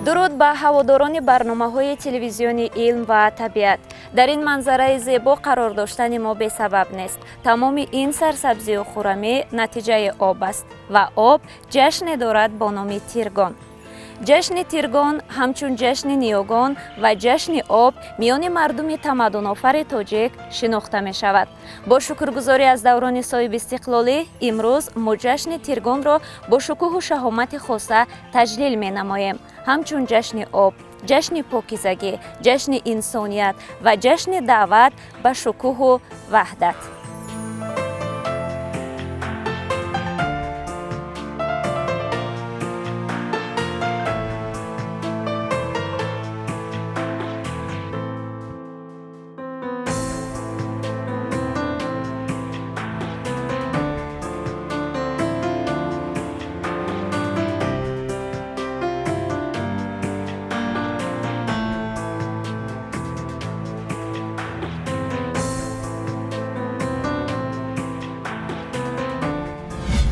дуруд ба ҳаводорони барномаҳои телевизиони илм ва табиат. дар ин манзараи зебо қарор доштани мо бесабаб нест. тамоми ин сарсабзию хӯрамӣ натиҷаи об аст ва об ҷашне дорад бо номи Тиргон. ҷашни Тиргон ҳамчун ҷашни ниёгон ва ҷашни об миёни мардуми тамаддунофари тоҷик шинохта мешавад. бо шукргузорӣ аз даврони соҳибистиқлолӣ имрӯз мо ҷашни Тиргонро бо шукӯҳу шаҳомати хоса таҷлил менамоем, ҳамчун ҷашни об, ҷашни покизагӣ, ҷашни инсоният ва ҷашни даъват ба шукӯҳу ваҳдат.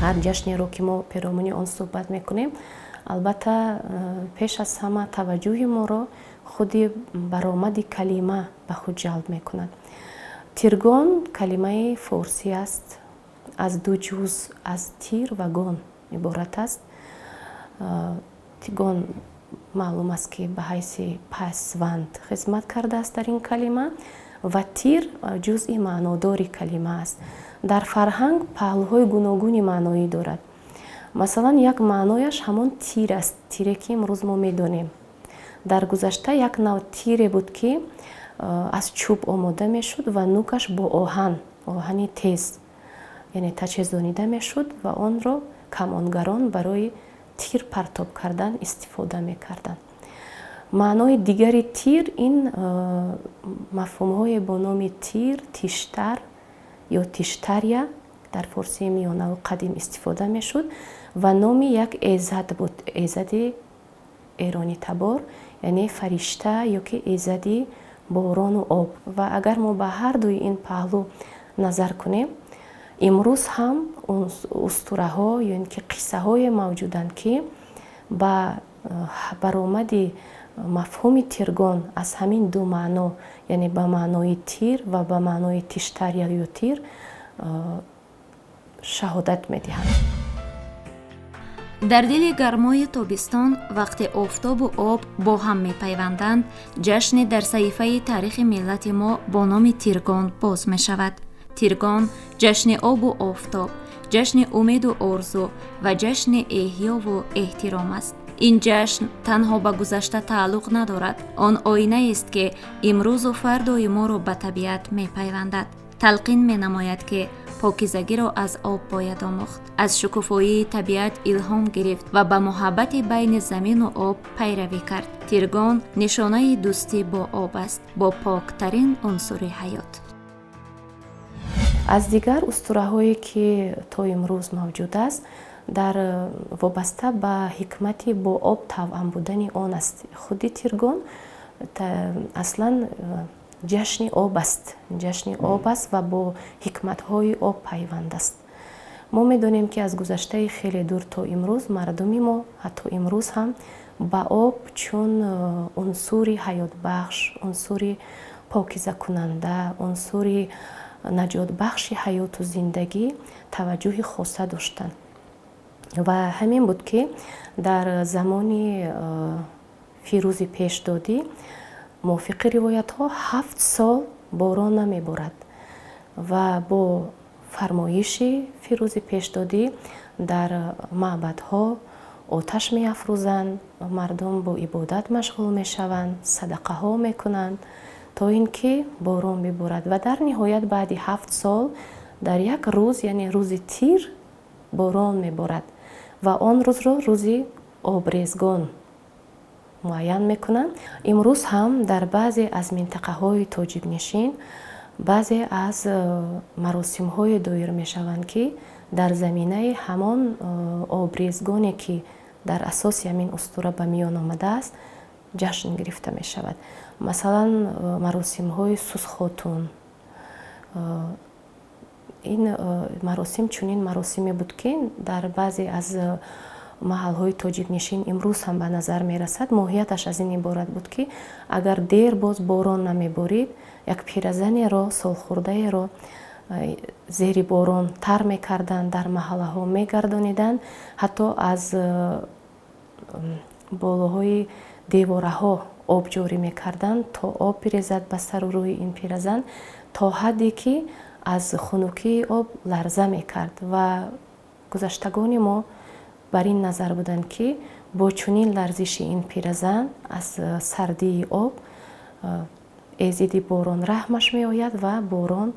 ҳар ҷашнеро ки мо пиромони он суҳбат мекунем, албатта пеш аз ҳама таваҷҷӯҳи моро худи баромади калима ба худ ҷалб мекунад. Тиргон калимаи форсӣ аст, аз ду ҷуз аз тир ва гон иборат аст. гон маълум аст ки ба ҳайси пасванд хизмат кардааст дар ин калима ва тир ҷузъи маънодори калима аст. дар фарҳанг паҳлӯҳои гуногуни маъноӣ дорад. масалан, як маънояш ҳамон тир аст, тире ки имрӯз мо медонем. дар гузашта як навъ тире буд ки аз чӯб омода мешуд ва нӯкаш бо оҳани тез, яъне тачезонида мешуд ва онро камонгарон барои тир партоб кардан истифода мекарданд. маънои дигари тир ин мафҳумҳое бо номи тир, тиштар ё тиштария дар форсии миёнаву қадим истифода мешуд ва номи як эзад буд, эзади эронитабор, яъне фаришта ё ки эзади борону об. ва агар мо ба ҳардуи ин паҳлӯ назар кунем, имрӯз ҳам устураҳо ё ин ки қиссаҳое мавҷуданд ки ба баромади мафҳуми Тиргон аз ҳамин ду маъно, яъне ба маънои тир ва ба маънои тиштария ё тир шаҳодат медиҳанд. дар дили гармои тобистон вақте офтобу об бо ҳам мепайванданд, ҷашне дар саҳифаи таърихи миллати мо бо номи Тиргон боз мешавад. Тиргон ҷашни обу офтоб, ҷашни умеду орзу ва ҷашни эҳёву эҳтиром аст. ин ҷашн танҳо ба гузашта тааллуқ надорад. он оинаест ки имрӯзу фардои моро ба табиат мепайвандад. талқин менамояд ки покизагиро аз об бояд омӯхт, аз шукуфоии табиат илҳом гирифт ва ба муҳаббати байни замину об пайравӣ кард. Тиргон нишонаи дӯстӣ бо об аст, бо поктарин унсури ҳаёт. аз дигар устураҳое ки то имрӯз мавҷуд аст, дар вобаста ба ҳикмати бо об тавъам будани он аст. худи Тиргон аслан ҷашни об аст, ҷашни об аст ва бо ҳикматҳои об пайванд аст. мо медонем ки аз гузаштаи хеле дур то имрӯз мардуми мо ҳатто имрӯз ҳам ба об чун унсури ҳаётбахш, унсури покизакунанда, унсури наҷотбахши ҳаёту зиндагӣ таваҷҷӯҳи хоса доштанд. ва ҳамин буд ки дар замони фирӯзи пешдодӣ мувофиқи ривоятҳо 7 сол борон намеборад ва бо фармоиши фирӯзи пешдодӣ дар маъбадҳо оташ меафрӯзанд, мардум бо ибодат машғул мешаванд, садақаҳо мекунанд то ин ки борон биборад ва дар ниҳоят баъди 7 сол дар як рӯз, яъне рӯзи тир борон меборад ва он рӯзро рӯзи обрезгон муайян мекунанд. имрӯз ҳам дар баъзе аз минтақаҳои тоҷикнишин баъзе аз маросимҳое доир мешаванд ки дар заминаи ҳамон обрезгоне ки дар асоси ҳамин устура ба миён омадааст ҷашн гирифта мешавад. масалан маросимҳои сусхотун, ин маросим чунин маросиме буд ки дар баъзе аз маҳалҳои тоҷикнишин имрӯз ҳам ба назар мерасад. моҳияташ аз ин иборат буд ки агар дер боз борон намеборид, як пиразанеро солхӯрдаеро зери борон тар мекарданд, дар маҳаллаҳо мегардониданд, ҳатто аз болоҳои девораҳо об ҷорӣ мекарданд то об бирезад ба сару рӯи ин пиразан, то ҳадде ки аз хунукии об ларза мекард. ва гузаштагони мо бар ин назар буданд ки бо чунин ларзиши ин пиразан аз сардии об эзиди борон раҳмаш меояд ва борон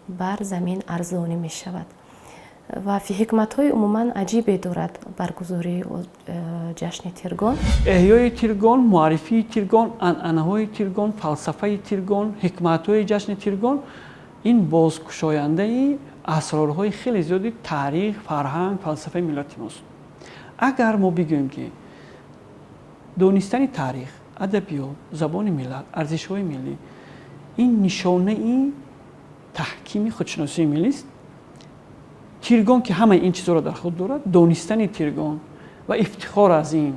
бар замин арзонӣ мешавад. ва ҳикматҳои умуман аҷибе дорад баргузории ҷашни тиргон. эҳёи тиргон, муаррифии тиргон, анъанаҳои тиргон, фалсафаи тиргон, ҳикматҳои ҷашни тиргон ин бозкушояндаи асрорҳои хеле зиёди таърих, фарҳанг, фалсафаи миллати мост. агар мо бигӯем ки донистани таърих, адабиёт, забони миллат, арзишҳои миллӣ ин нишонаи таҳкими худшиносии миллист, тиргон ки ҳамаи ин чизҳоро дар худ дорад, донистани тиргон ва ифтихор аз ин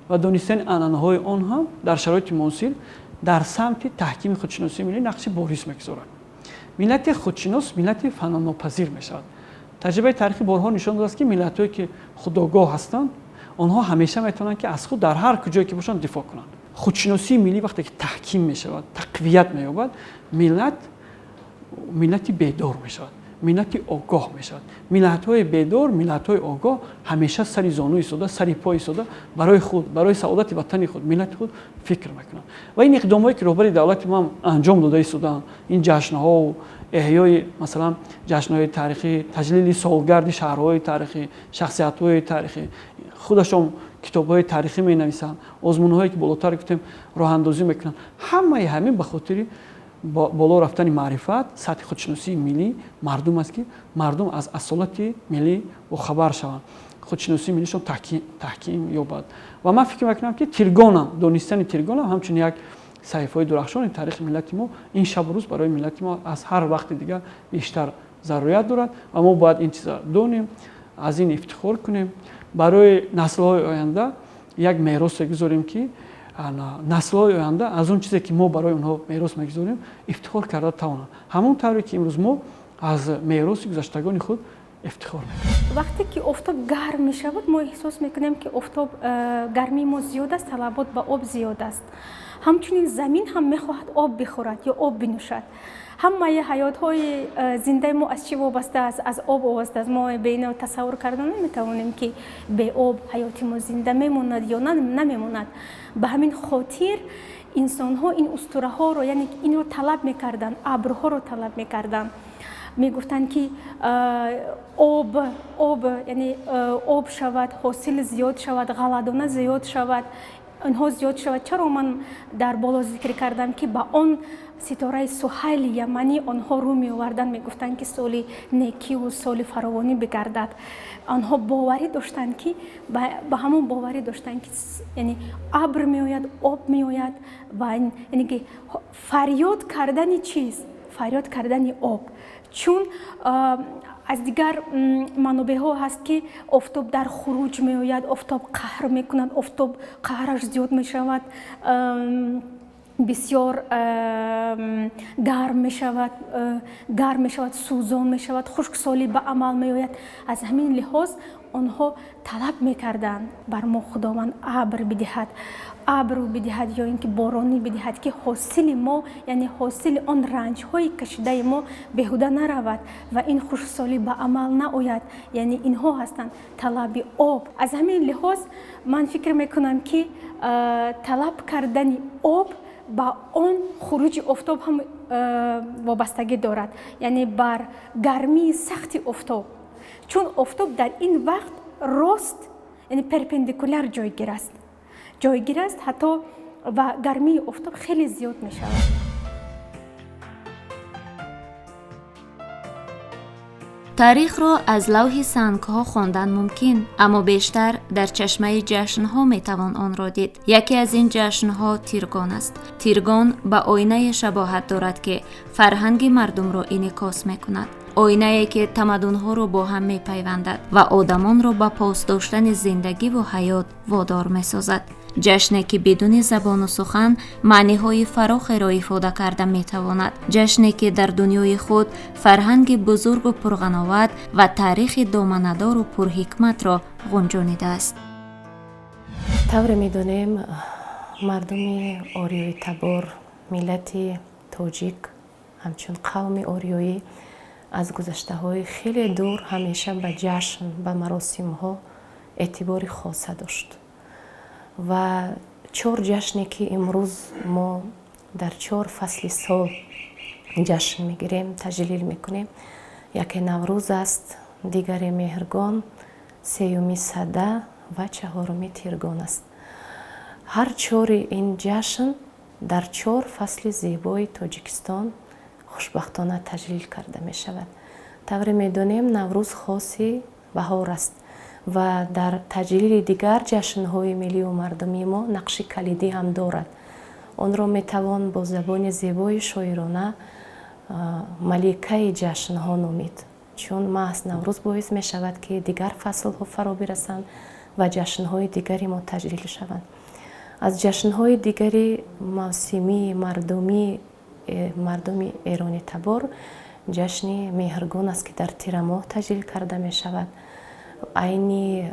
ва донистани анъанаҳои он ҳам дар шароити муосир дар самти таҳкими худшиносии миллӣ нақши борис мегузорад. миллати худшинос миллати фанонопазир мешавад. таҷрибаи таърихи борҳо нишон додааст ки миллатҳое ки худогоҳ ҳастанд, онҳо ҳамеша метавонанд ки аз худ дар ҳар куҷое ки бошанд дифоъ кунанд. худшиносии миллӣ вақте ки таҳким мешавад, тақвият меёбад, миллати бедор мешавад, миллати огоҳ мешавад. миллатҳои бедор, миллатҳои огоҳ ҳамеша сари зону истода, сари по истода барои худ, барои саодати ватани худ, миллати худ фикр мекунанд. ва ин иқдомҳое ки роҳбари давлати мо анҷом дода истоданд, ин ҷашнҳо, эҳёи масалан ҷашнҳои таърихӣ, таҷлили солгарди шаҳрҳои таърихӣ, шахсиятҳои таърихӣ, худашон китобҳои таърихӣ менависанд, озмунҳое ки болотар гуфтем роҳандозӣ мекунанд. ҳамаи ҳамин ба хотири боло рафтани маърифат, сатҳи худшиносии миллӣ мардум аст ки мардум аз асолати миллӣ бохабар шаванд, худшиносии миллишон таҳким ёбад. ва ман фикр мекунам ки тиргонам, донистани тиргонам ҳамчун як саҳифаҳои дурахшони таърихи миллати мо ин шабу рӯз барои миллати мо аз ҳар вақти дигар бештар зарурият дорад ва мо бояд ин чиза донем, аз ин ифтихор кунем, барои наслҳои оянда як меросе гузорем ки наслҳои оянда аз он чизе ки мо барои онҳо мерос мегузорем ифтихор карда тавонанд. ҳамон тавре ки имрӯз мо аз мероси гузаштагони худ ифтихор мекунем. вақте ки офтоб гарм мешавад, мо эҳсос мекунем ки офтоб гармии мо зиёд аст, талабот ба об зиёд аст. ҳамчунин замин ҳам мехоҳад об бихӯрад ё об бинӯшад. ҳамаи ҳаётҳои зиндаи мо аз чӣ вобаста аст? аз об вобаста аст. мо беино тасаввур карда наметавонем ки бе об ҳаёти мо зинда мемонад ё намемонад. ба ҳамин хотир инсонҳо ин устураҳоро, яъне инро талаб мекарданд, абрҳоро талаб мекарданд. мегуфтанд ки яъне об шавад, ҳосил зиёд шавад, ғаладона зиёд шавад, онҳо зиёд шавад. чаро ман дар боло зикр кардам ки ба он ситораи Суҳайли Яманӣ онҳо рӯ меоварданд, мегуфтанд ки соли некиву соли фаровонӣ бигардад. онҳо боварӣ доштанд ки ба ҳамон боварӣ доштанд ки яъне абр меояд, об меояд ва яъне ки фарёд кардани чиз? фарёд кардани об. чун аз дигар манобеъҳо ҳаст ки офтоб дар хуруҷ меояд, офтоб қаҳр мекунад, офтоб қаҳраш зиёд мешавад, бисёр гарм мешавад, сӯзон мешавад, хушксолӣ ба амал меояд. аз ҳамин лиҳоз онҳо талаб мекарданд бар мо худованд абр бидиҳад ё ин ки боронӣ бидиҳад ки ҳосили мо, яъне ҳосили он ранҷҳои кашидаи мо беҳуда наравад ва ин хушксолӣ ба амал наояд. яъне инҳо ҳастанд талаби об. аз ҳамин лиҳоз ман фикр мекунам ки талаб кардани об ба он хуруҷи офтоб ҳам вобастагӣ дорад, яъне бар гармии сахти офтоб. чун офтоб дар ин вақт рост, яъне перпендикуляр ҷойгир аст, ҳатто ва гармии офтоб хеле зиёд мешавад. таърихро аз лавҳи сангҳо хондан мумкин, аммо бештар дар чашмаи ҷашнҳо метавон онро дид. яке аз ин ҷашнҳо тиргон аст. тиргон ба оинае шабоҳат дорад ки фарҳанги мардумро инъикос мекунад. оинае ки тамаддунҳоро бо ҳам мепайвандад ва одамонро ба пос доштани зиндагиву ҳаёт водор месозад. ҷашне ки бидуни забону сухан маъниҳои фарохеро ифода карда метавонад. ҷашне ки дар дунёи худ фарҳанги бузургу пурғановат ва таърихи доманадору пурҳикматро ғунҷонидааст. тавре медонем, мардуми ориёи табор, миллати тоҷик, ҳамчун қавми ориёӣ аз гузаштаҳои хеле дур ҳамеша ба ҷашн, ба маросимҳо эътибори хоса дошт. ва 4 ҷашне ки имрӯз мо дар 4 фасли сол ҷашн мегирем, таҷлил мекунем. яке наврӯз аст, дигаре меҳргон, сеюми сада ва чаҳоруми тиргон аст. ҳар 4 ин ҷашн дар 4 фасли зебои Тоҷикистон хушбахтона таҷлил карда мешавад. тавре медонем, наврӯз хоси баҳор аст ва дар таҷлили дигар ҷашнҳои миллию мардумии мо нақши калидӣ ҳам дорад. онро метавон бо забони зебои шоирона маликаи ҷашнҳо номид, чун маҳз наврӯз боис мешавад ки дигар фаслҳо фаро бирасанд ва ҷашнҳои дигари мо таҷлил шаванд. аз ҷашнҳои дигари мавсимии мардуми эрони табор ҷашни меҳргон аст ки дар тирамоҳ таҷлил карда мешавад. айни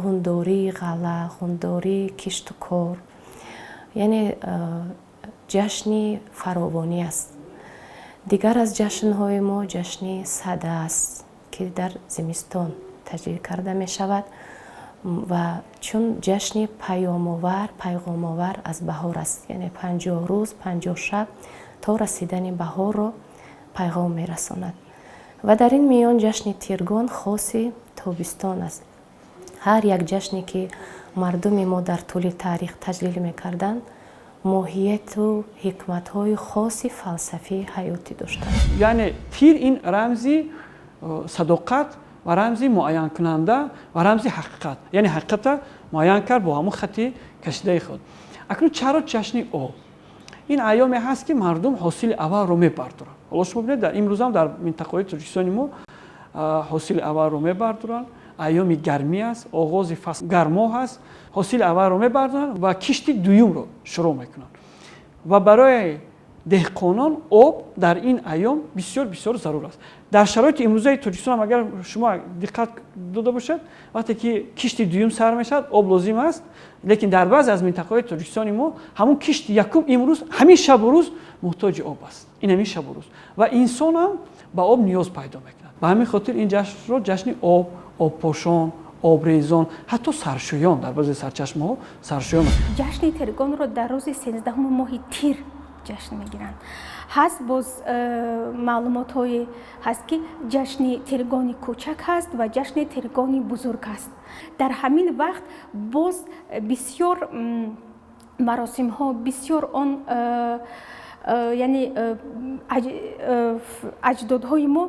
ғундории ғала, ғундории кишту кор, яъне ҷашни фаровонӣ аст. дигар аз ҷашнҳои мо ҷашни сада аст ки дар зимистон таҷлил карда мешавад ва чун ҷашни пайғомовар аз баҳор аст, яъне 50 рӯз 50 шаб то расидани баҳорро пайғом мерасонад. ва дар ин миён ҷашни тиргон хоси тобистон аст. ҳар як ҷашне ки мардуми мо дар тӯли таърих таҷлил мекарданд, моҳияту ҳикматҳои хоси фалсафии ҳаётӣ доштанд. яъне тир ин рамзи садоқат ва рамзи муайянкунанда ва рамзи ҳақиқат, яъне ҳақиқата муайян кард бо ҳамун хати кашидаи худ. акнун чаро ҷашни об? ин айёме ҳаст ки мардум ҳосили аввалро мебардоранд. ҳоло шумо бинед, дар имрӯз ҳам дар минтақаҳои Тоҷикистони мо ҳосили аввалро мебардоранд. айёми гармӣ аст, оғози фасл гармоҳ аст, ҳосили аввалро мебардоранд ва кишти дуюмро шурӯъ мекунанд. ва барои деҳқонон об дар ин айём бисёр бисёр зарур аст. дар шароити имрӯзаи Тоҷикистон ҳам агар шумо диққат дода бошед, вақте ки кишти дуюм сар мешавад, об лозим аст, лекин дар баъзе аз минтақаҳои Тоҷикистони мо ҳамун кишти якум имрӯз ҳамин шабу рӯз муҳтоҷи об аст. ин ҳамин шабу рӯз ва инсон ҳам ба об ниёз пайдо мекунад. ба ҳамин хотир ин ҷашнро ҷашни об, обпошон, обрезон, ҳатто саршӯён, дар баъзе сарчашмаҳо саршӯён. ҷашни тиргонро дар рӯзи 13 моҳи тир ҷашн мегиранд. ҳаст боз маълумотҳое ҳаст ки ҷашни тиргони кӯчак ҳаст ва ҷашни тиргони бузург ҳаст. дар ҳамин вақт боз бисёр маросимҳо, бисёр он яъне аҷдодҳои мо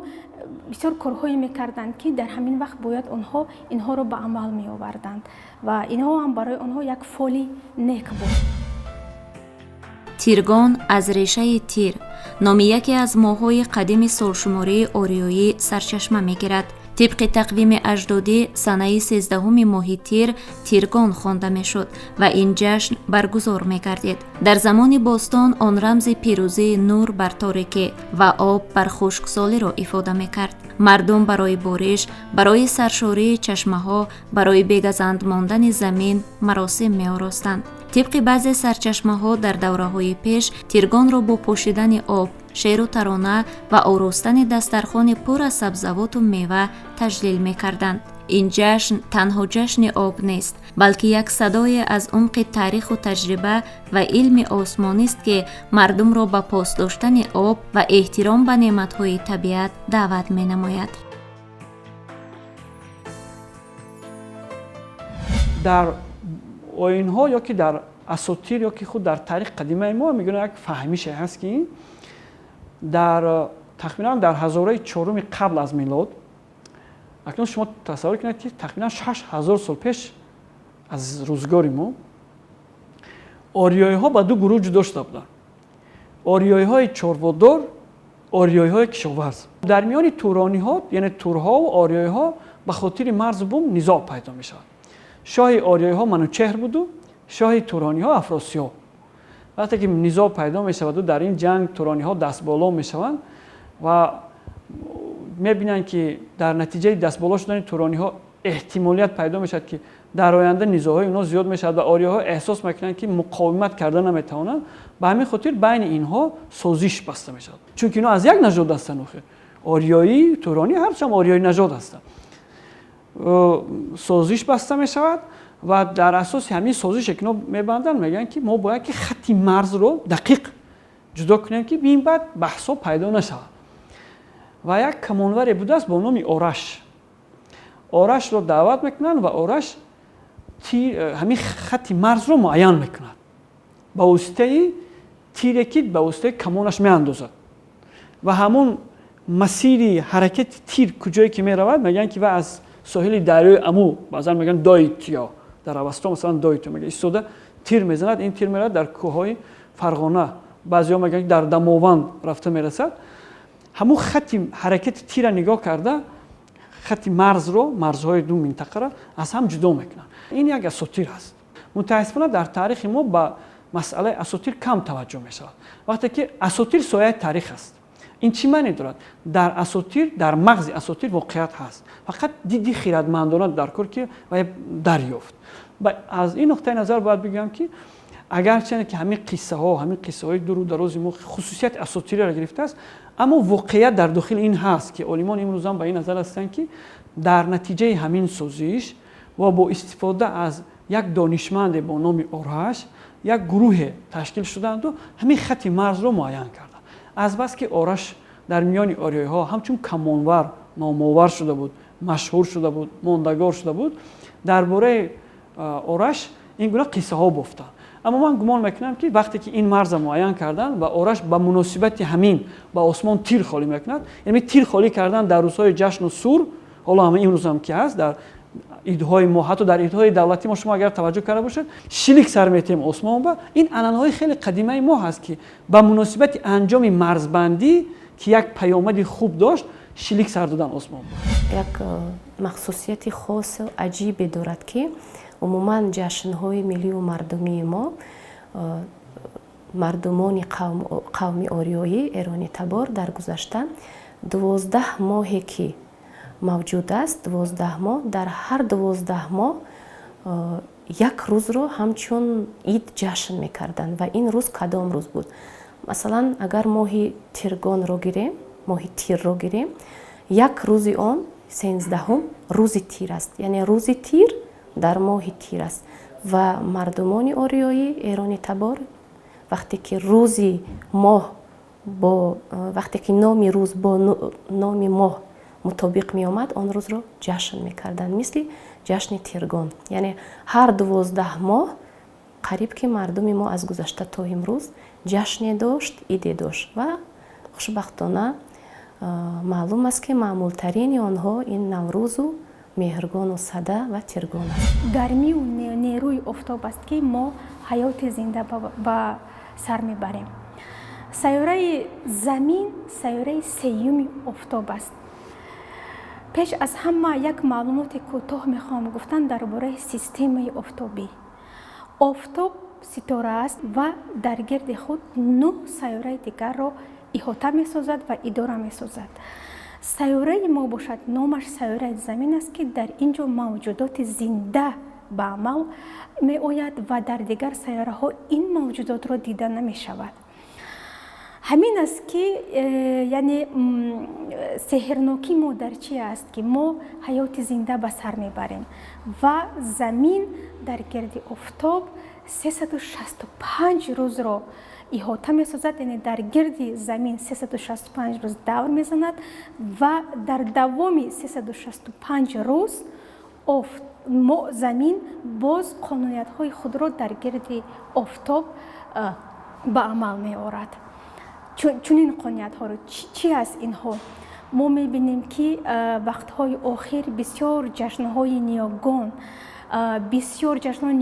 бисёр корҳое мекарданд ки дар ҳамин вақт бояд онҳо инҳоро ба амал меоварданд ва инҳо ҳам барои онҳо як фоли нек буд. тиргон аз решаи тир номи яке аз моҳҳои қадими солшумории ориёӣ сарчашма мегирад. طبق تقویم اجدادی سنه 13 ماه تیر تیرگان خوانده میشد و این جشن برگزار میگردید. در زمان باستان آن رمز پیروزی نور بر تاریکی و آب بر خشکسالی را افاده میکرد. مردم برای بارش، برای سرشاری چشمه ها، برای بگزند ماندن زمین مراسم می‌آراستند. طبق بعضی سرچشمه ها در دوره های پیش تیرگان را با پوشیدن آب، شعر و ترانه و آراستن دسترخوان پر از سبزوات و میوه تجلیل می‌کردند. این جشن تنها جشن آب نیست، بلکه یک صدای از عمق تاریخ و تجربه و علم آسمانی است که مردم را به پاس داشتن آب و احترام به نعمت‌های طبیعت دعوت می‌نماید. در آیین‌ها یا که در اساطیر یا که خود در تاریخ قدیمی ما میگن یک فهمیشه هست که در تقریبا در هزاره چهارم قبل از میلاد، اکنون شما تصور کنید که تقریبا 6000 سال پیش از روزگار ما آریایی ها به دو گروه جدا شده بودند. آریایی های چارپادار، آریایی های کشاورز. در میان تورانی ها یعنی تورها و آریایی ها به خاطر مرز بوم نزاع پیدا می شود. شاه آریایی ها منوچهر بود و شاه تورانی ها افراسیاب. وقتی که نزاع پیدا می شود و در این جنگ تورانی ها دست بالا می شوند و می‌بینند که در نتیجه دست بالا شدن تورانی ها احتمالیت پیدا میشد که در آینده نزاع‌های اونا زیاد میشد و آریاها احساس میکنند که مقاومت کردن نمیتوانند. به همین خاطر بین اینها سازش بسته میشد، چون که اینا از یک نژاد هستند. آریایی، تورانی هرچند آریایی نژاد هستند. سازش بسته میشود و در اساس همین سازش که اینا میبندن میگن که ما باید که خط مرز رو دقیق جدا کنیم که بین بعد بحثا پیدا نشود. و یک کمانوری بوده است با نام آرش. آرش رو دعوت میکنند و آرش همین خط مرز رو معین میکند. با واسطه تیرکی به واسطه کمانش میاندازد و همون مسیر حرکت تیر کجایی که میرود میگن که و از ساحل دریای امو، بعضا میگن دایتیا، در اوستا مثلا دایتیا میگه ایستاده تیر میزند. این تیر میرد در کوههای فرغانه، بعضیا میگن در دماوند رفته میرسد. همون خط حرکت تیر را نگاه کرده خط مرز رو، مرزهای دو منطقه را از هم جدا میکنن. این یک اساطیر است. متاسفانه در تاریخ ما با مسئله اساطیر کم توجه میشود. وقتی که اساطیر سایه تاریخ است. این چی معنی دارد؟ در اساطیر، در مغز اساطیر واقعیت هست. فقط دیدی خردمندانه در کار که و دریافت. از این نقطه نظر باید بگم که اگرچه که همین قصه های دور و دراز ما خصوصیت اساطیری را گرفته است، اما واقعیت در داخل این هست که عالمان امروز هم به این نظر هستند که در نتیجه همین سازش و با استفاده از یک دانشمند با نام آرش یک گروه تشکیل شدند و همین خط مرز را معین کردند. از بس که آرش در میان آریایی ها همچون کمانور نامآور شده بود، مشهور شده بود، ماندگار شده بود، درباره آرش این گونه قصه ها گفتند. اما من گمان میکنم که وقتی که این مرز معین کردن و آرش به مناسبت همین با آسمان تیر خالی میکند، یعنی تیر خالی کردن در روزهای جشن و سور، حالا همه این روز هم که هست در عیدهای ما، حتی در عیدهای دولتی ما شما اگر توجه کرده باشید شلیک سر میتیم آسمان با این عنعنه‌های خیلی قدیمی ما هست که به مناسبت انجام مرزبندی که یک پیامد خوب داشت شلیک سر دادن آسمان با. یک مخصوصیت خاص و عجیبی دارد که عموما جشن‌های ملی و مردمی ما مردمان قوم آریایی ایرانی تبار در گذشته 12 ماهی که موجود است، 12 ماه، در هر 12 ماه یک روز رو همچون عید جشن میکردند. و این روز کدام روز بود؟ مثلا اگر ماهی تیرگان رو گیریم، ماهی تیر رو گیریم، یک روزی آن 13 روز تیر است، یعنی روز تیر در ماه تیر است. و مردمان آریایی ایرانی تبار وقتی که روزی ماه با وقتی که نام روز با نام ماه مطابق می آمد، آن روز را جشن می کردند، مثل جشن تیرگان. یعنی هر 12 ماه قریب که مردم ما از گذشته تا امروز جشن داشت، عید داشت و خوشبختانه معلوم است که معمولترین آنها این نوروز و مهرگان و صده و تیرگان است. گرمی و نیروی آفتاب است که ما حیات زنده به сар мебарем. сайёраи замин сайёраи сеюми офтоб аст. пеш аз ҳама як маълумоти кӯтоҳ мехоҳам гуфтан дар бораи системаи офтобӣ. офтоб ситора аст ва дар гирди худ 9 сайёраи дигарро иҳота месозад ва идора месозад. сайёраи мо бошад номаш сайёраи замин аст ки дар ин ҷо мавҷудоти зинда ба амал меояд ва дар дигар сайёраҳо ин мавҷудотро дида намешавад. ҳамин аст ки яъне сеҳрноки мо дар чи аст ки мо ҳаёти зинда ба сар мебарем ва замин дар гирди офтоб 365 рӯзро иҳота месозад, яъне дар гирди замин 365 рӯз давр мезанад ва дар давоми 365 рӯз замин боз қонуниятҳои худро дар гирди офтоб ба амал меорад. чунин қонуниятҳоро чи аст инҳо? мо мебинем ки вақтҳои охир бисёр ҷашнҳои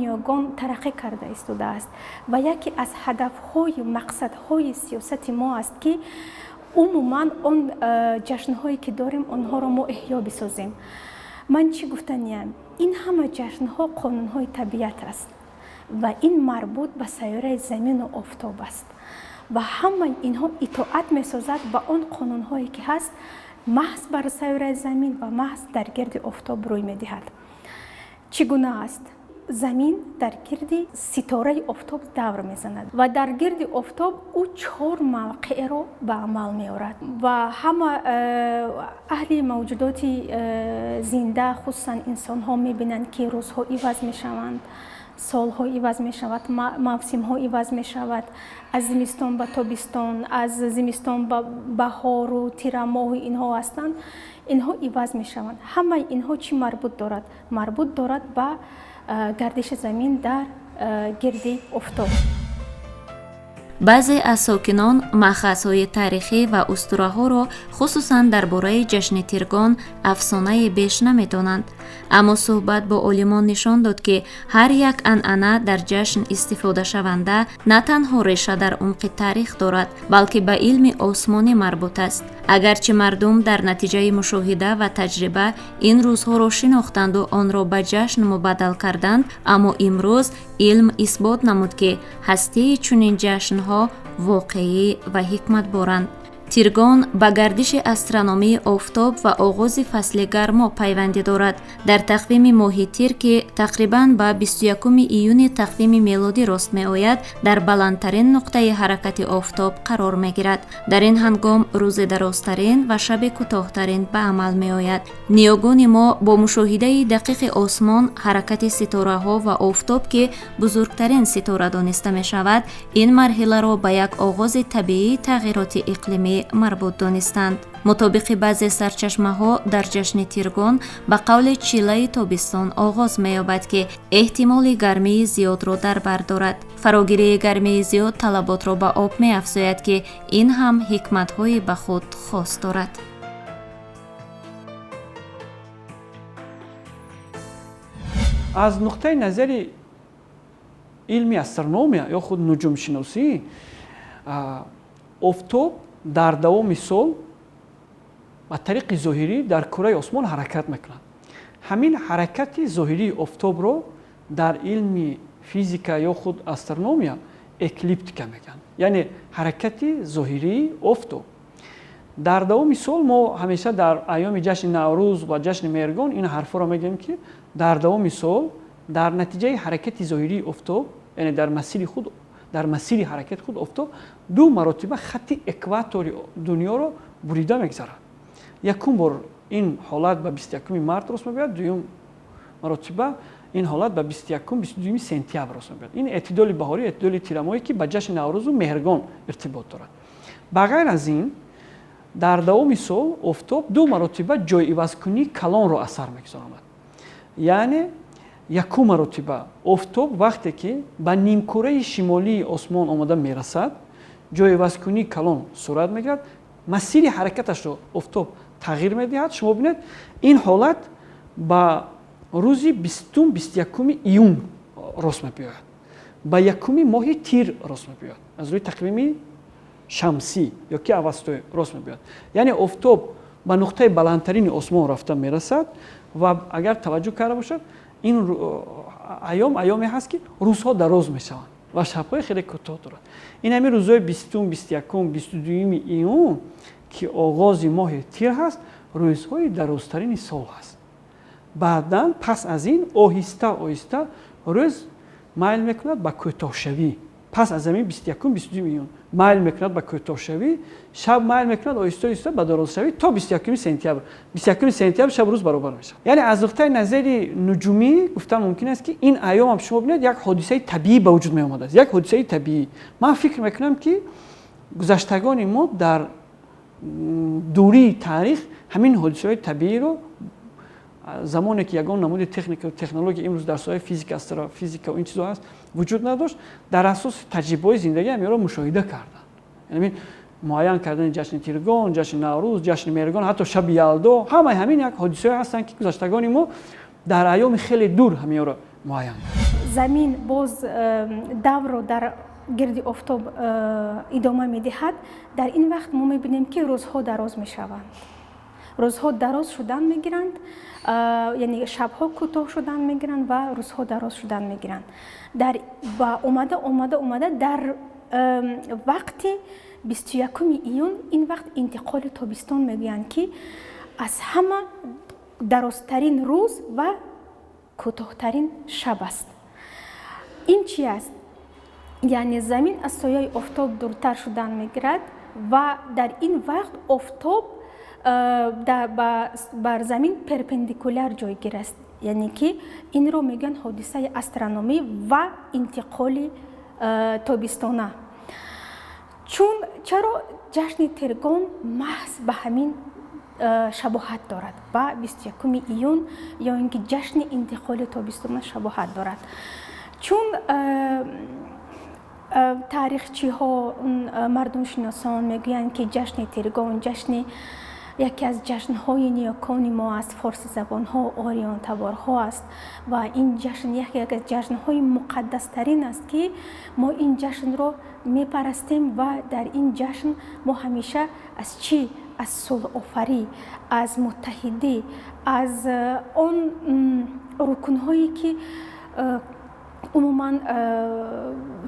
ниёгон тараққӣ карда истодааст ва яке аз ҳадафҳои мақсадҳои сиёсати мо аст ки умуман он ҷашнҳое ки дорем онҳоро мо эҳё бисозем. ман чӣ гуфтаниям? ин ҳама ҷашнҳо қонунҳои табиат аст ва ин марбут ба сайёраи замину офтоб аст ва ҳамаи инҳо итоат месозад ба он қонунҳое ки ҳаст маҳз бар сайёраи замин ва маҳз дар гирди офтоб рӯй медиҳад. чӣ гуна аст? замин дар гирди ситораи офтоб давр мезанад ва дар гирди офтоб ӯ 4 мавқеъро ба амал меорад ва ҳама аҳли мавҷудоти зинда хусусан инсонҳо мебинанд ки рӯзҳо иваз мешаванд, солҳо иваз мешавад, мавсимҳо иваз мешавад, аз зимистон ба тобистон, аз зимистон ба баҳору тирамоҳу инҳо ҳастанд, инҳо иваз мешаванд. ҳамаи инҳо чӣ марбут дорад? марбут дорад ба гардиши замин дар гирди офтоб. баъзе аз сокинон маъхазҳои таърихӣ ва устураҳоро хусусан дар бораи ҷашни тиргон афсонаи беш наметонанд, аммо суҳбат бо олимон нишон дод ки ҳар як анъана дар ҷашн истифодашаванда на танҳо реша дар умқи таърих дорад, балки ба илми осмонӣ марбут аст. агарчи мардум дар натиҷаи мушоҳида ва таҷриба ин рӯзҳоро шинохтанду онро ба ҷашн мубаддал карданд, аммо имрӯз илм исбот намуд ки ҳастии чунин ҷашнҳо воқеӣ ва ҳикматборанд. тиргон ба гардиши астрономии офтоб ва оғози фасли гармо пайвандӣ дорад. дар тақвими моҳи тир ки тақрибан ба 21 июни тақвими мелодӣ рост меояд, дар баландтарин нуқтаи ҳаракати офтоб қарор мегирад. дар ин ҳангом рӯзи дарозтарин ва шаби кӯтоҳтарин ба амал меояд. ниёгони мо бо мушоҳидаи дақиқи осмон, ҳаракати ситораҳо ва офтоб ки бузургтарин ситора дониста мешавад, ин марҳиларо ба як оғози табиии тағйироти иқлимӣ марбут донистанд. мутобиқи баъзе сарчашмаҳо дар ҷашни тиргон ба қавли чилаи тобистон оғоз меёбад ки эҳтимоли гармии зиёдро дар бар дорад. фарогирии гармии зиёд талаботро ба об меафзояд ки ин ҳам ҳикматҳои ба худ хос дорад. аз нуқтаи назари илми астрономия ё худ нуҷумшиносӣ, офтоб дар давоми сол ба тариқи зоҳирӣ дар кураи осмон ҳаракат мекунад. ҳамин ҳаракати зоҳирии офтобро дар илми физика ё худ астрономия эклиптика мегӯянд, яъне ҳаракати зоҳирии офтоб. дар давоми сол мо ҳамеша дар айёми ҷашни наврӯз ва ҷашни меҳргон ин ҳарфҳоро мегӯем ки дар давоми сол дар натиҷаи ҳаракати зоҳирии офтоб, яъне дар масири ҳаракати худ офтоб 2 маротиба хатти экватори дунёро бурида мегзарад. якум бор ин ҳолат ба 21 март рост мебиёяд, дуюм маротиба ин ҳолат ба 21-22 сентябр рост мебиёяд. ин эътидоли баҳорӣ, эътидоли тирамоҳӣ ки ба ҷашни наврӯзу меҳргон иртибот дорад. ба ғайр аз ин, дар давоми сол офтоб 2 маротиба ҷойивазкунии калонро аз сар мегузаронад. яъне якум маротиба офтоб вақте ки ба нимкураи шимолии осмон омада мерасад, ҷойивазкунии калон сурат мегирад, масири ҳаракаташро офтоб тағйир медиҳад. шумо бинед ин ҳолат ба рӯзи 20-21 июн рост мебиёяд. ба якуми моҳи тир рост мебиёд аз рӯи тақвими шамсӣ ё ки авастой рост мебиёд. Яъне офтоб ба нуқтаи баландтарини осмон рафта мерасад ва агар таваҷҷӯҳ карда бошад ин айёме ҳаст ки рӯзҳо дароз мешаванд ва шабҳои хеле кӯтоҳ дорад. Ин ҳамин рӯзҳои 20, 21, 22 июн ки оғози моҳи тир ҳаст, рӯзҳои дарозтарини сол ҳаст. баъдан пас аз ин оҳиста оҳиста рӯз майл мекунад ба кӯтоҳшавӣ. пас аз ҳамин 21, 22 июн майл мекунад ба кӯтоҳшавӣ, шаб майл мекунад оҳиста оҳиста ба дарозшавӣ то 21 сентябр. 21 сентябр шаб рӯз баробар мешавад. Яъне аз нуқтаи назари нуҷумӣ гуфтан мумкин аст ки ин айёмам шумо бинед як ҳодисаи табиӣ ба вуҷуд меомадааст. Як ҳодисаи табиӣ. Ман фикр мекунам ки гузаштагони мо дар дурии таърих ҳамин ҳодисаҳои табииро замоне ки ягон намуди техника технология имрӯз дар соҳаи физика, астрофизика ва ин чизо ҳаст вуҷуд надошт, дар асоси таҷрибаҳои зиндагӣ ҳаминро мушоҳида карданд. Яъне муайян кардани ҷашни Тиргон, ҷашни Наврӯз, ҷашни Мергон, ҳатто шаби Ялдо, ҳамаи ҳамин як ҳодисаҳое ҳастанд ки гузаштагони мо дар айёми хеле дур ҳаминро муайян. замин боз даврро дар гирди офтоб идома медиҳад. Дар ин вақт мо мебинем ки рӯзҳо дароз мешаванд. рӯзҳо дароз шудан мегиранд, яъне шабҳо кӯтоҳ шудан мегиранд ва рӯзҳо дароз шудан мегиранд. Омада дар вақти 21 июн ин вақт интиқоли тобистон мегӯянд ки аз ҳама дарозтарин рӯз ва кӯтоҳтарин шаб аст. ин чи аст? яъне замин аз сояи офтоб дуртар шудан мегирад ва дар ин вақт офтоб бар замин перпендикуляр ҷойгир аст. яъне ки инро мегӯянд ҳодисаи астрономӣ ва интиқоли тобистона. чаро ҷашни Тиргон маҳз ба ҳамин шабоҳат дорад, ба 21 июн ё ин ки ҷашни интиқоли тобистона шабоҳат дорад. чун таърихчиҳо, мардумшиносон мегӯянд ки ҷашни Тиргон яке аз ҷашнҳои ниёкони мо аст, форсизабонҳо, ориёнтаборҳо аст ва ин ҷашн яке аз ҷашнҳои муқаддастарин аст ки мо ин ҷашнро мепарастем ва дар ин ҷашн мо ҳамеша аз чӣ? аз сулҳофарӣ, аз муттаҳидӣ, аз он рукунҳое ки умуман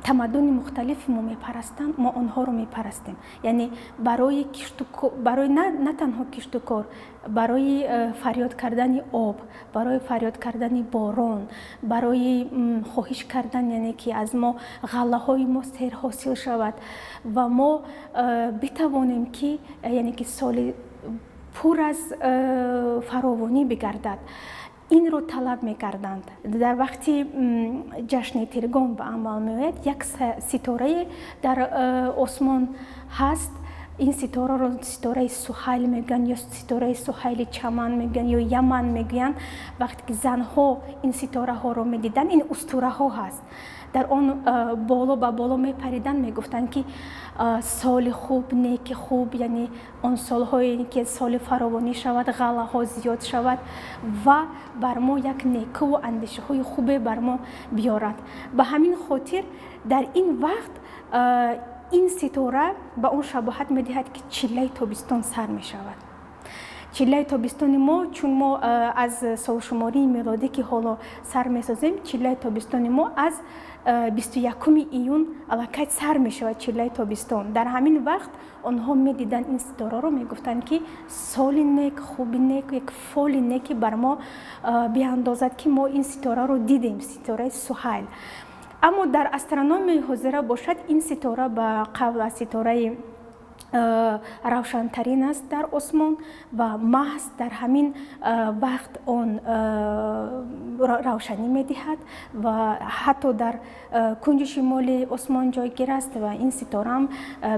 тамаддуни мухталифи мо мепарастанд, мо онҳоро мепарастем. яъне барои на танҳо кишту кор, барои фарёд кардани об, барои фарёд кардани борон, барои хоҳиш кардан, яъне ки аз мо ғаллаҳои мо сер ҳосил шавад ва мо битавонем ки яъне ки соли пур аз фаровонӣ бигардад. инро талаб мекарданд. дар вақти ҷашни Тиргон ба амал меояд, як ситорае дар осмон ҳаст. ин ситораро ситораи Сухайл мегӯянд ё ситораи Сухайли чаман мегӯянд ё Яман мегӯянд. вақте ки занҳо ин ситораҳоро медиданд, ин устураҳо ҳаст. дар он боло ба боло мепариданд, мегуфтанд ки соли хуб, неки хуб, яъне он солҳое ки соли фаровонӣ шавад, ғаллаҳо зиёд шавад ва бар мо як некуву андешаҳои хубе бар мо биёрад. ба ҳамин хотир дар ин вақт ин ситора ба он шабоҳат медиҳад ки чиллаи тобистон сар мешавад. чиллаи тобистони мо, чун мо аз солшумории милодӣ ки ҳоло сар месозем, чиллаи тобистони мо аз 21 июн аллакай сар мешавад чиллаи тобистон. дар ҳамин вақт онҳо медиданд ин ситораро, мегуфтанд ки соли нек, хуби нек, як фоли неки бар мо биандозад ки мо ин ситораро дидем, ситораи Сухайл. аммо дар астрономияи ҳозира бошад, ин ситора ба қавл аз ситораи равшантарин аст дар осмон ва маҳз дар ҳамин вақт он равшанӣ медиҳад ва ҳатто дар кунҷи шимоли осмон ҷойгир аст ва ин ситорам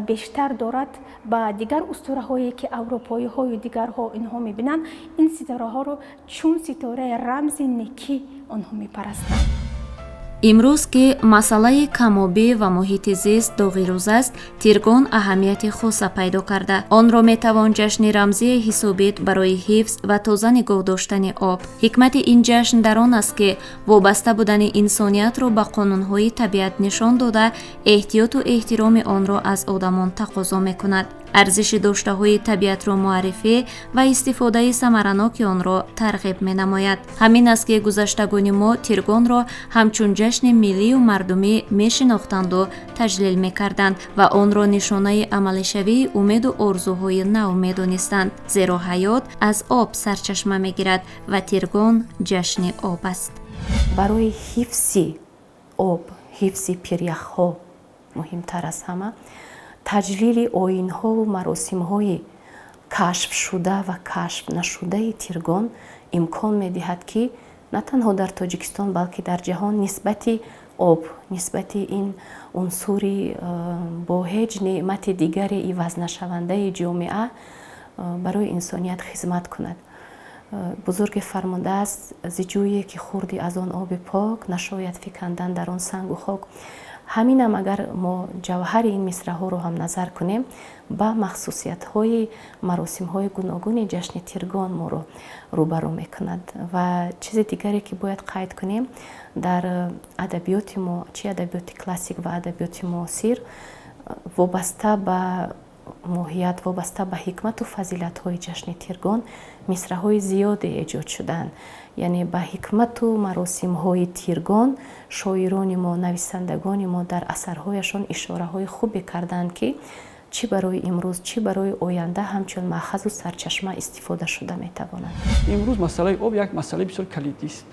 бештар дорад ба дигар устураҳое ки аврупоиҳо ё дигарҳо инҳо мебинанд. ин ситораҳоро чун ситораи рамзи некӣ онҳо мепарастанд. имрӯз ки масъалаи камобӣ ва муҳити зист доғирӯз аст, тиргон аҳамияти хуса пайдо карда, онро метавон ҷашни рамзии ҳисобит барои ҳифз ва тоза нигоҳ доштани об. ҳикмати ин ҷашн дар он аст ки вобаста будани инсониятро ба қонунҳои табиат нишон дода, эҳтиёту эҳтироми онро аз одамон тақозо мекунад. арзиши доштаҳои табиатро муаррифӣ ва истифодаи самараноки онро тарғиб менамояд. ҳамин аст ки гузаштагони мо тиргонро ҳамчун ҷашни миллию мардумӣ мешинохтанду таҷлил мекарданд ва онро нишонаи амалишавии умеду орзуҳои нав медонистанд, зеро ҳаёт аз об сарчашма мегирад ва тиргон ҷашни об аст. барои ҳифзи об, ҳифзи пиряхҳо муҳимтар аз ҳама, таҷлили оинҳову маросимҳои кашфшуда ва кашфнашудаи тиргон имкон медиҳад ки на танҳо дар Тоҷикистон, балки дар ҷаҳон нисбати об, нисбати ин унсури бо ҳеҷ неъмати дигаре ивазнашавандаи ҷомеа барои инсоният хизмат кунад. бузурге фармудааст, зи ҷӯе ки хурдӣ аз он оби пок, нашояд фикандан дар он сангу хок. ҳаминам агар мо ҷавҳари ин мисраҳоро ҳам назар кунем, ба махсусиятҳои маросимҳои гуногуни ҷашни тиргон моро рӯбарӯ мекунад. ва чизи дигаре ки бояд қайд кунем, дар адабиёти мо, чӣ адабиёти классик ва адабиёти муосир, вобаста ба моҳият, вобаста ба ҳикмату фазилатҳои ҷашни тиргон мисраҳои зиёде эҷод шудаанд. яъне ба ҳикмату маросимҳои тиргон шоирони мо, нависандагони мо дар асарҳояшон ишораҳои хубе карданд ки чӣ барои имрӯз, чӣ барои оянда ҳамчун маъхазу сарчашма истифода шуда метавонад. имрӯз масъалаи об як масъалаи бисёр калидист.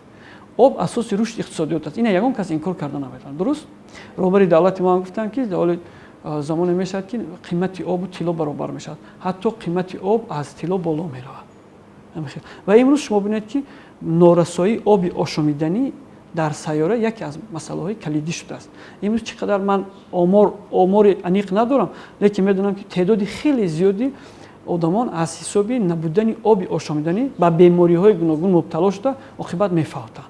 об асоси рушди иқтисодиёт аст. Ина ягон кас инкор карда наметавонад. Дуруст? роҳбари давлати мо ҳам гуфтанд ки замоне мешавад ки қимати обу тилло баробар мешавад. ҳатто қимати об аз тилло боло меравад. ва имрӯз шумо бинед ки норасоии оби ошомиданӣ дар сайёра яке аз масъалаҳои калидӣ шудааст. имрӯз чӣ қадар ман омори аниқ надорам, лекин медонам ки теъдоди хеле зиёди одамон аз ҳисоби набудани оби ошомиданӣ ба бемориҳои гуногун мубтало шуда оқибат мефавтанд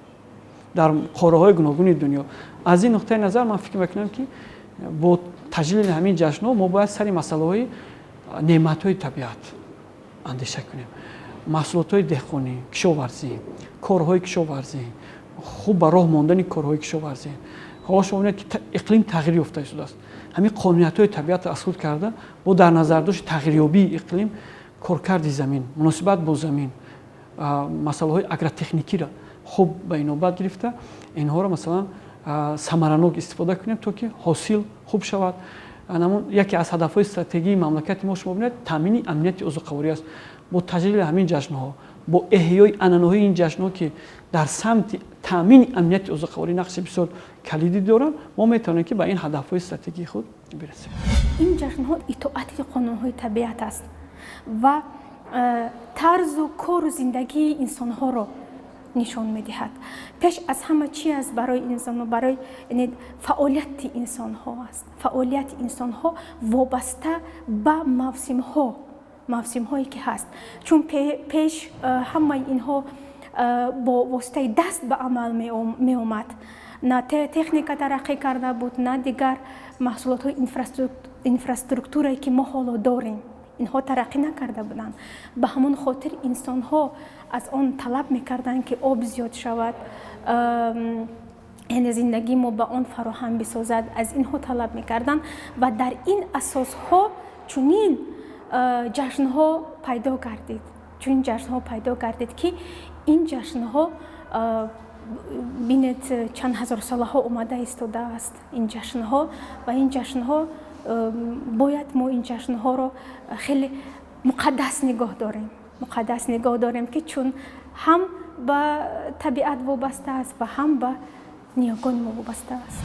дар қораҳои гуногуни дунё. аз ин нуқтаи назар ман фикр мекунам ки бо таҷлили ҳамин ҷашнҳо мо бояд сари масъалаҳои неъматҳои табиат андеша кунем. маҳсулотҳои деҳқонӣ, кишоварзӣ, корҳои кишоварзӣ, хуб ба роҳ мондани корҳои кишоварзӣ. ҳоло шумо бинед ки иқлим тағйир ёфта шудааст. ҳамин қонуниятҳои табиатро аз худ карда, бо дар назардошти тағйирёбии иқлим, коркарди замин, муносибат бо замин, масъалаҳои агротехникиро хуб ба инобат гирифта, инҳоро масалан самаранок истифода кунем, то ки ҳосил хуб шавад. яке аз ҳадафҳои стратегии мамлакати мо шумо бинед таъмини амнияти озуқаворӣ аст. бо таҷлили ҳамин ҷашнҳо, бо эҳёи анъанаҳои ин ҷашнҳо ки дар самти таъмини амнияти озуқаворӣ нақши бисёр калидӣ доранд, мо метавонем ки ба ин ҳадафҳои стратегии худ бирасем. ин ҷашнҳо итоати қонунҳои табиат аст ва тарзу кору зиндагии инсонҳоро нишон медиҳад. пеш аз ҳама чӣ аст барои инсонҳо, барои фаъолияти инсонҳо аст. фаъолияти инсонҳо вобаста ба мавсимҳое ки ҳаст, чун пеш ҳамаи инҳо бо воситаи даст ба амал меомад. на техника тараққӣ карда буд, на дигар маҳсулотҳои инфраструктурае ки мо ҳоло дорем, инҳо тараққӣ накарда буданд. ба ҳамон хотир инсонҳо аз он талаб мекарданд ки об зиёд шавад, яъне зиндагии мо ба он фароҳам бисозад. аз инҳо талаб мекарданд ва дар ин асосҳо чунин ҷашнҳо пайдо гардид. чунин ҷашнҳо пайдо гардид ки ин ҷашнҳо бинед чанд ҳазорсалаҳо омада истодааст ин ҷашнҳо ва ин ҷашнҳо бояд мо ин ҷашнҳоро хеле муқаддас нигоҳ дорем ки чун ҳам ба табиат вобаста аст ва ҳам ба ниёгони мо вобаста аст.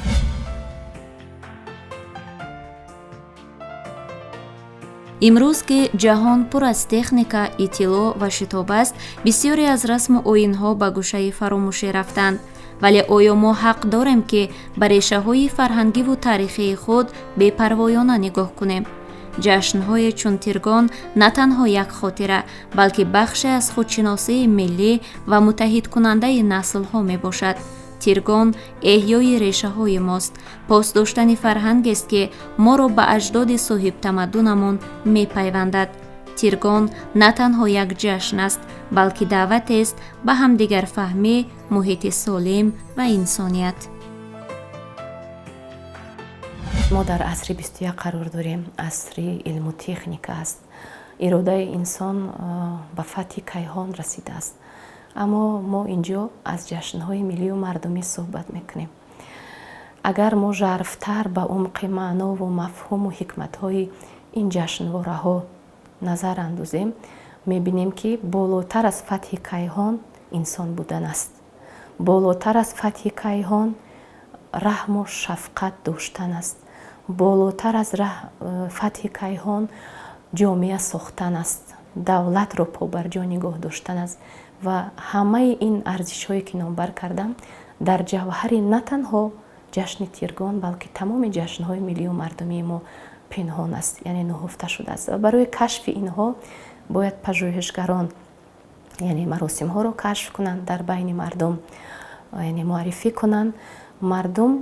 имрӯз ки ҷаҳон пур аз техника, иттилоъ ва шитоб аст, бисёре аз расму оинҳо ба гӯшаи фаромӯшӣ рафтанд. вале оё мо ҳақ дорем ки ба решаҳои фарҳангиву тарихии худ бепарвоёна нигоҳ кунем? ҷашнҳое чун тиргон на танҳо як хотира, балки бахше аз худшиносии миллӣ ва муттаҳидкунандаи наслҳо мебошад. تیرگان احیای ریشه های ماست. پاس داشتن فرهنگ است که ما را به اجداد صاحب تمدنمان می پیوندد. تیرگان نه تنها یک جشن است بلکه دعوت است به همدیگر فهمی، محیط سالم و انسانیت. ما در عصر 21 قرار داریم. عصر علم و تکنیک است. اراده انسان به فتح کیهان رسیده است. اما ما اینجا از جشن‌های ملی و مردمی صحبت میکنیم. اگر ما ژرف‌تر به عمق معنا و مفهوم و حکمت‌های این جشنواره‌ها نظر اندازیم، میبینیم که بالاتر از فتح کیهان انسان بودن است. بالاتر از فتح کیهان رحم و شفقت داشتن است. بالاتر از فتح کیهان جامعه ساختن است. دولت را پابرجا نگاه داشتن است. و همه این ارزش‌هایی که نامبر کردم در جوهر نه تنها جشن تیرگان بلکه تمام جشن‌های ملی و مردمی ما پنهان است، یعنی نهفته شده است. و برای کشف اینها باید پژوهشگران یعنی مراسم‌ها را کشف کنند، در بین مردم یعنی معرفی کنند. مردم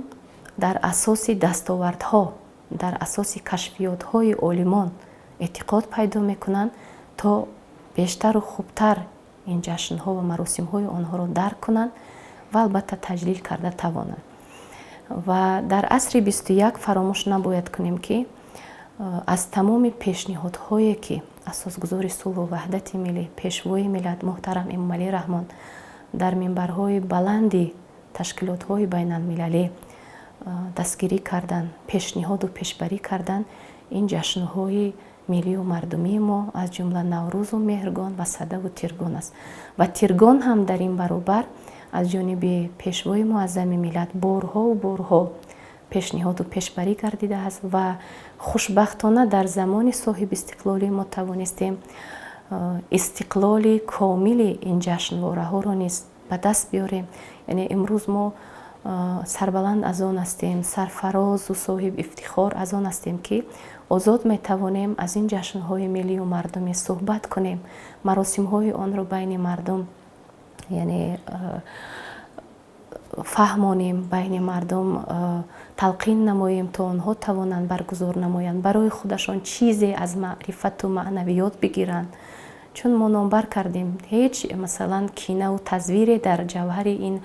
در اساس دستاوردها، در اساس کشفیات‌های عالمان اعتقاد پیدا می‌کنند تا بیشتر و خوبتر این جشن‌ها و مراسم‌های آنها را درک کنند و البته تجلیل کرده توانند. و در عصر 21 فراموش نباید کنیم که از تمام پیشنهادهایی که اساسگذار صلح و وحدت ملی، پیشوای ملت محترم امام علی رحمان در منبرهای بلند تشکیلات‌های بین‌المللی دستگیری کردند، پیشنهاد و پیشبری کردند، این جشن‌های ملی و مردمی ما از جمله نوروز و مهرگان و سده و تیرگان است. و تیرگان هم در این برابر از جانب پیشوای معظم ملت بارها و بارها پیشنهاد و پیشبری گردیده است و خوشبختانه در زمان صاحب استقلالی ما توانستیم استقلال کامل این جشنواره‌ها را نیز به دست بیاریم. یعنی امروز ما سربلند از آن هستیم، سرفراز و صاحب افتخار از آن هستیم که آزاد می توانیم از این جشن‌های ملی و مردمی صحبت کنیم، مراسم‌های آن را بین مردم یعنی فهمانیم، بین مردم تلقین نماییم تا آنها توانند برگزار نمایند، برای خودشان چیزی از معرفت و معنویات بگیرند. چون ما نامبر کردیم هیچ مثلا کینه و تزویری در جوهر این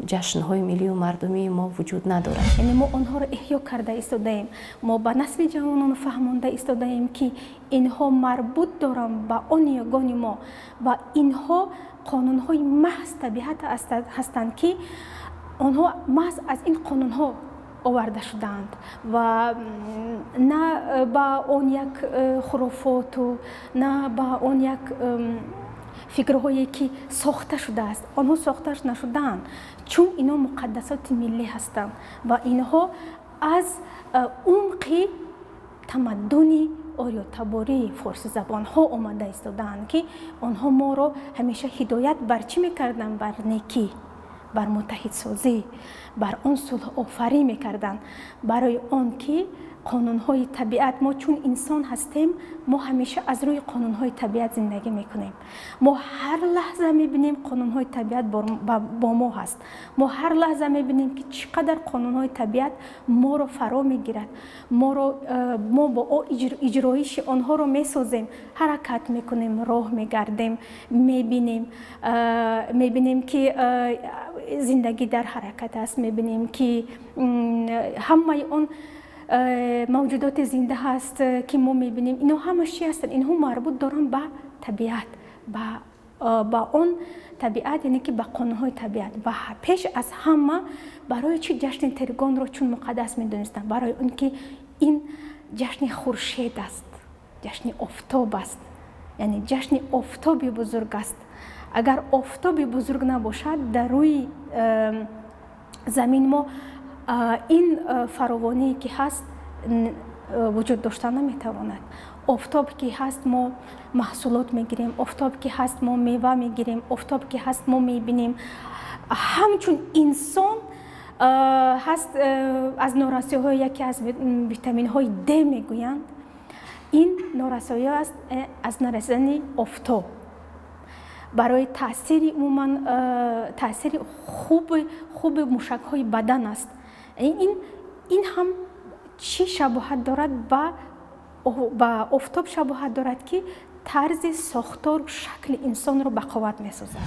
جشن‌های ملی و مردمی ما وجود ندارد. یعنی ما آنها را احیا کرده ایستادیم، ما به نسل جوانان فهمانده ایستادیم که اینها مربوط دارند به آن یگان ما و اینها قانون‌های محض طبیعت هستند که آنها محض از این قانون‌ها آورده شدند و نه با اون یک خرافات و نه با اون یک فکرهایی که ساخته شده است. آنها ساخته نشدند چون اینا مقدسات ملی هستند و اینها از عمق تمدن آریا تباری فارسی زبان ها آمده ایستادند که آنها ما را همیشه هدایت بر چی میکردن؟ بر نیکی، بر متحد سازی، بر آن صلح آفرین میکردن، برای آن که قانون‌های طبیعت، ما چون انسان هستیم ما همیشه از روی قانون‌های طبیعت زندگی میکنیم. ما هر لحظه میبینیم قانون‌های طبیعت با ما هست. ما هر لحظه میبینیم که چقدر قانون‌های طبیعت ما رو فرا میگیرد. ما با اجرایش آنها رو میسازیم، حرکت میکنیم، راه میگردیم، میبینیم که زندگی در حرکت است، میبینیم که همه اون موجودات زنده هست که ما میبینیم، اینا همه چی هستن، اینها مربوط دارن به طبیعت، با اون طبیعت، یعنی که به قانونهای طبیعت. و پیش از همه برای چی جشن تیرگان رو چون مقدس میدونستن؟ برای اون که این جشن خورشید است، جشن آفتاب است، یعنی جشن آفتابی بزرگ است. اگر آفتابی بزرگ نباشد در روی زمین ما این فراوانی که هست وجود داشته نمیتواند. آفتاب که هست ما محصولات میگیریم، آفتاب که هست ما میوه میگیریم، آفتاب که هست ما میبینیم. همچون انسان هست از نارسایی های یکی از ویتامین های د میگویند، این نارسایی است از نرسیدن آفتاب. барои таъсири умуман таъсири хуби мушакҳои бадан аст. ин ҳам чӣ шабоҳат дорад ба офтоб шабоҳат дорад ки тарзи сохтору шакли инсонро бақоват месозад.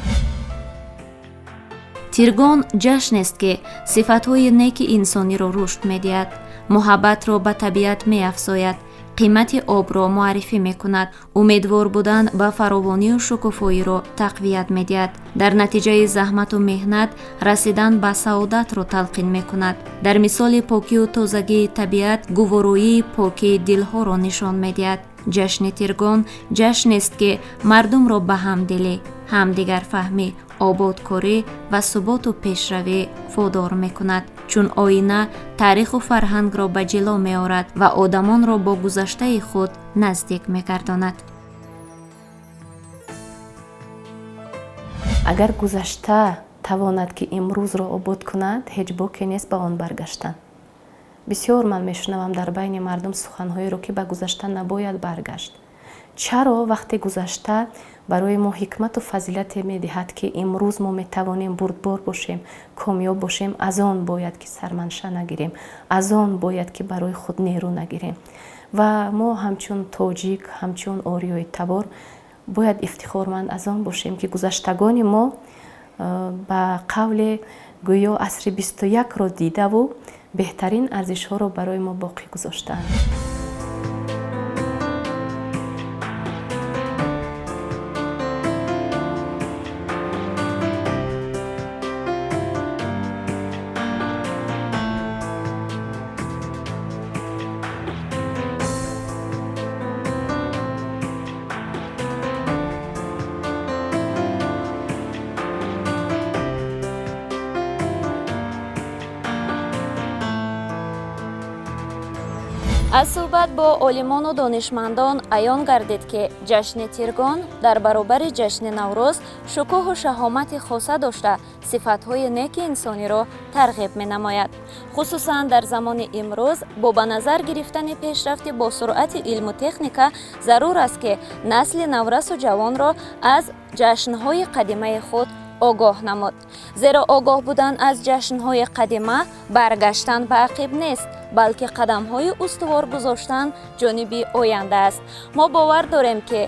тиргон ҷашнест ки сифатҳои неки инсониро рушд медиҳад, муҳаббатро ба табиат меафзояд, қимати обро муаррифӣ мекунад, умедвор будан ба фаровонию шукуфоиро тақвият медиҳад, дар натиҷаи заҳмату меҳнат расидан ба саодатро талқин мекунад. дар мисоли покию тозагии табиат гувороии покии дилҳоро нишон медиҳад. ҷашни тиргон ҷашнест ки мардумро ба ҳамдилӣ, ҳамдигарфаҳмӣ, ободкорӣ ва суботу пешравӣ водор мекунад, чун оина таъриху фарҳангро ба ҷило меорад ва одамонро бо гузаштаи худ наздик мегардонад. агар гузашта тавонад ки имрӯзро обод кунад, ҳеҷ боке нест ба он баргаштан. бисёр ман мешунавам дар байни мардум суханҳоеро ки ба гузашта набояд баргашт. чаро вақте гузашта барои мо ҳикмату фазилате медиҳад ки имрӯз мо метавонем бурдбор бошем, комёб бошем, аз он бояд ки сарманша нагирем, аз он бояд ки барои худ нерӯ нагирем. ва мо ҳамчун тоҷик, ҳамчун ориёи табор бояд ифтихорманд аз он бошем ки гузаштагони мо ба қавле гӯё асри 21ро дидаву беҳтарин арзишҳоро барои мо боқӣ гузоштаанд. аз суҳбат бо олимону донишмандон аён гардид ки ҷашни тиргон дар баробари ҷашни наврӯз шукӯҳу шаҳомати хоса дошта сифатҳои неки инсониро тарғиб менамояд. хусусан дар замони имрӯз бо ба назар гирифтани пешрафти босуръати илму техника зарур аст ки насли наврасу ҷавонро аз ҷашнҳои қадимаи худ огоҳ намуд. зеро огоҳ будан аз ҷашнҳои қадима баргаштан ба ақиб нест, балки қадамҳои устувор гузоштан ҷониби оянда аст. мо бовар дорем ки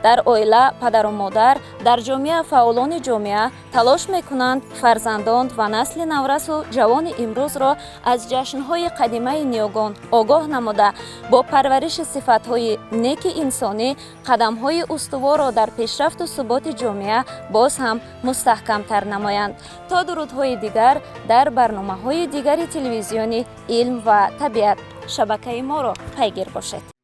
дар оила падару модар, дар ҷомеа фаъолони ҷомеа талош мекунанд фарзандон ва насли наврасу ҷавони имрӯзро аз ҷашнҳои қадимаи ниёгон огоҳ намуда бо парвариши сифатҳои неки инсонӣ қадамҳои устуворро дар пешрафту суботи ҷомеа боз ҳам мустаҳкамтар намоянд. то дурудҳои дигар дар барномаҳои дигари телевизиони илм ва табиат шабакаи моро пайгир бошед.